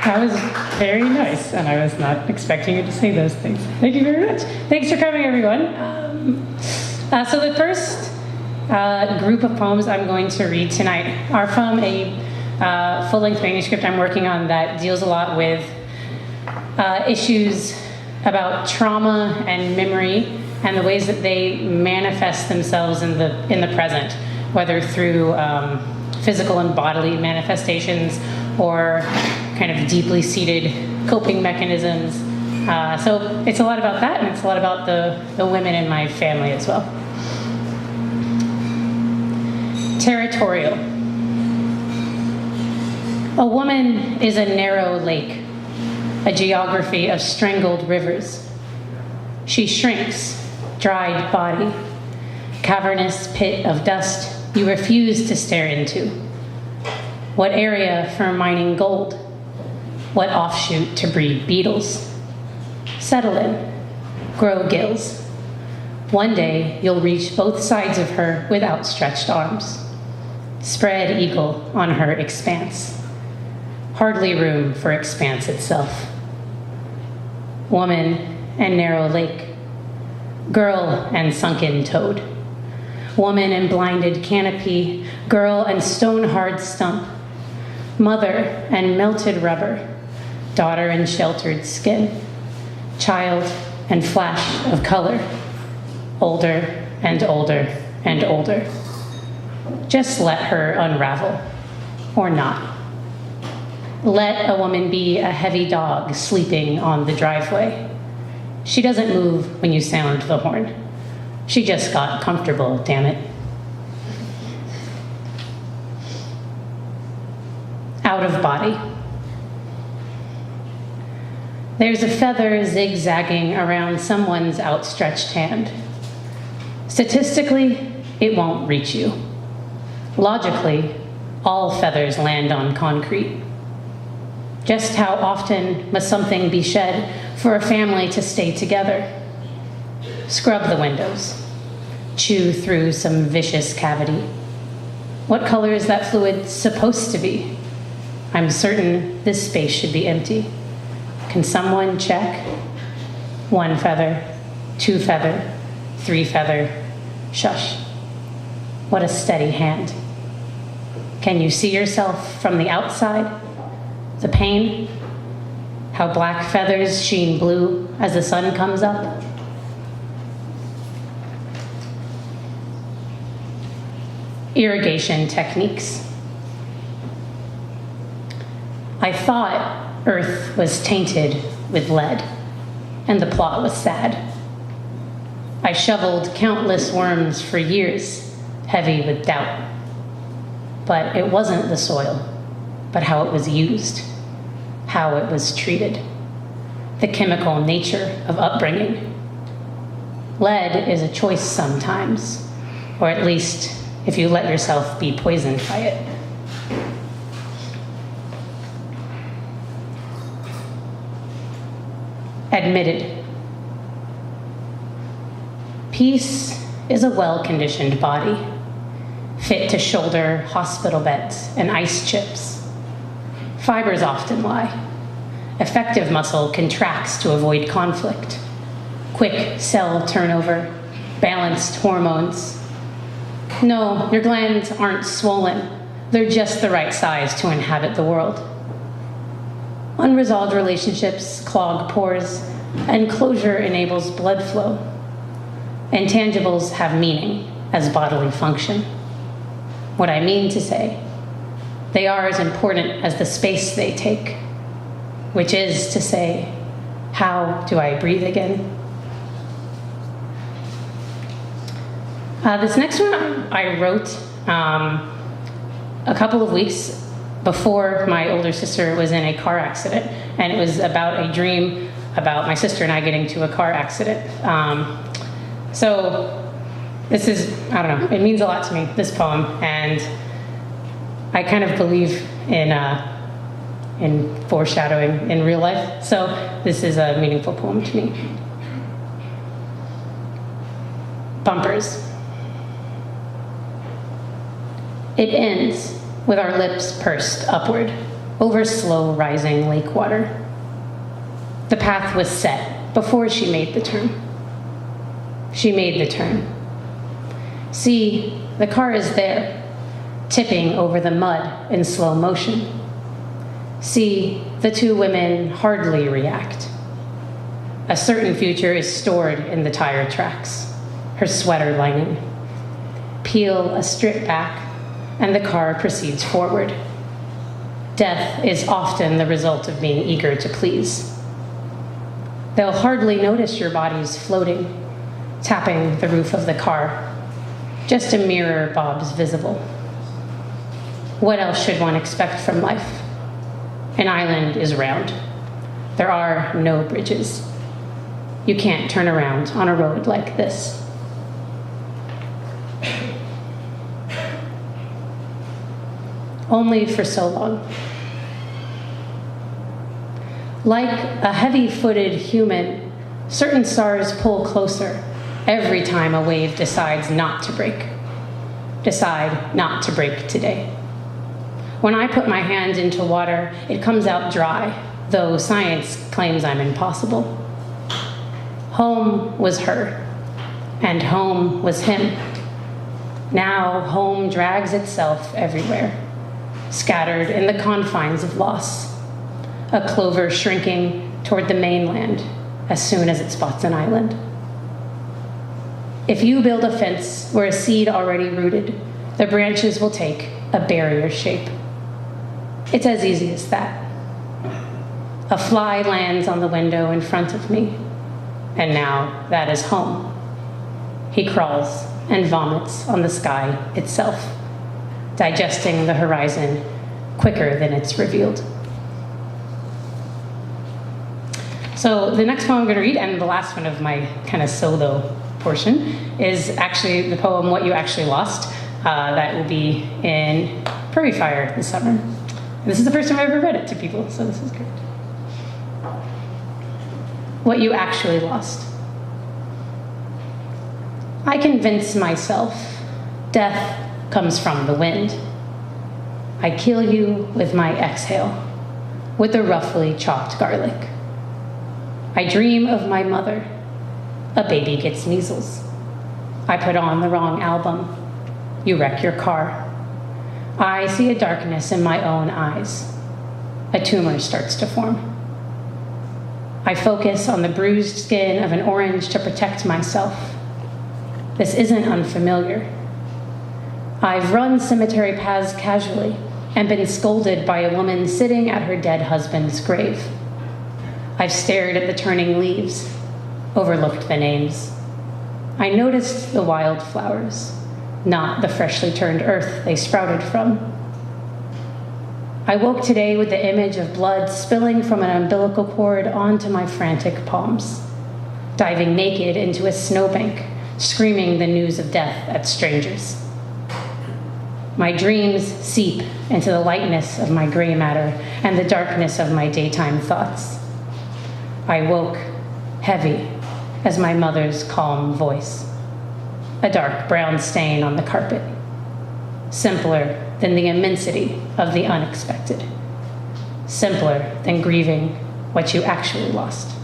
That was very nice, and I was not expecting you to say those things. Thank you very much. Thanks for coming, everyone. So the first group of poems I'm going to read tonight are from a full-length manuscript I'm working on that deals a lot with issues about trauma and memory and the ways that they manifest themselves in the present, whether through physical and bodily manifestations or kind of deeply seated coping mechanisms. So it's a lot about that, and it's a lot about the women in my family as well. Territorial. A woman is a narrow lake, a geography of strangled rivers. She shrinks, dried body, cavernous pit of dust you refuse to stare into. What area for mining gold? What offshoot to breed beetles? Settle in, grow gills. One day you'll reach both sides of her with outstretched arms. Spread eagle on her expanse. Hardly room for expanse itself. Woman and narrow lake. Girl and sunken toad. Woman and blinded canopy. Girl and stone-hard stump. Mother and melted rubber. Daughter and sheltered skin. Child and flash of color. Older and older and older. Just let her unravel, or not. Let a woman be a heavy dog sleeping on the driveway. She doesn't move when you sound the horn. She just got comfortable, damn it. Out of body. There's a feather zigzagging around someone's outstretched hand. Statistically, it won't reach you. Logically, all feathers land on concrete. Just how often must something be shed for a family to stay together? Scrub the windows. Chew through some vicious cavity. What color is that fluid supposed to be? I'm certain this space should be empty. Can someone check? 1 feather, 2 feather, 3 feather, shush. What a steady hand. Can you see yourself from the outside? The pain? How black feathers sheen blue as the sun comes up? Irrigation techniques. I thought Earth was tainted with lead, and the plot was sad. I shoveled countless worms for years, heavy with doubt. But it wasn't the soil, but how it was used, how it was treated, the chemical nature of upbringing. Lead is a choice sometimes, or at least if you let yourself be poisoned by it. Admitted. Peace is a well-conditioned body, fit to shoulder hospital beds and ice chips. Fibers often lie. Effective muscle contracts to avoid conflict. Quick cell turnover, balanced hormones. No, your glands aren't swollen. They're just the right size to inhabit the world. Unresolved relationships clog pores, and closure enables blood flow. Intangibles have meaning as bodily function. What I mean to say, they are as important as the space they take, which is to say, how do I breathe again? This next one I wrote a couple of weeks before my older sister was in a car accident, and it was about a dream about my sister and I getting to a car accident. So this is, I don't know, it means a lot to me, this poem, and I kind of believe in foreshadowing in real life, so this is a meaningful poem to me. Bumpers. It ends with our lips pursed upward, over slow rising lake water. The path was set before she made the turn. She made the turn. See, the car is there, tipping over the mud in slow motion. See, the two women hardly react. A certain future is stored in the tire tracks, her sweater lining. Peel a strip back, and the car proceeds forward. Death is often the result of being eager to please. They'll hardly notice your bodies floating, tapping the roof of the car. Just a mirror bobs visible. What else should one expect from life? An island is round. There are no bridges. You can't turn around on a road like this. Only for so long. Like a heavy-footed human, certain stars pull closer every time a wave decides not to break. Decide not to break today. When I put my hand into water, it comes out dry, though science claims I'm impossible. Home was her, and home was him. Now home drags itself everywhere, scattered in the confines of loss, a clover shrinking toward the mainland as soon as it spots an island. If you build a fence where a seed already rooted, the branches will take a barrier shape. It's as easy as that. A fly lands on the window in front of me, and now that is home. He crawls and vomits on the sky itself, digesting the horizon quicker than it's revealed. So the next poem I'm going to read, and the last one of my kind of solo portion, is actually the poem What You Actually Lost. That will be in Prairie Fire this summer. And this is the first time I've ever read it to people, so this is great. What You Actually Lost. I convince myself death comes from the wind. I kill you with my exhale, with the roughly chopped garlic. I dream of my mother. A baby gets measles. I put on the wrong album. You wreck your car. I see a darkness in my own eyes. A tumor starts to form. I focus on the bruised skin of an orange to protect myself. This isn't unfamiliar. I've run cemetery paths casually and been scolded by a woman sitting at her dead husband's grave. I've stared at the turning leaves, overlooked the names. I noticed the wildflowers, not the freshly turned earth they sprouted from. I woke today with the image of blood spilling from an umbilical cord onto my frantic palms, diving naked into a snowbank, screaming the news of death at strangers. My dreams seep into the lightness of my gray matter and the darkness of my daytime thoughts. I woke heavy as my mother's calm voice, a dark brown stain on the carpet, simpler than the immensity of the unexpected, simpler than grieving what you actually lost.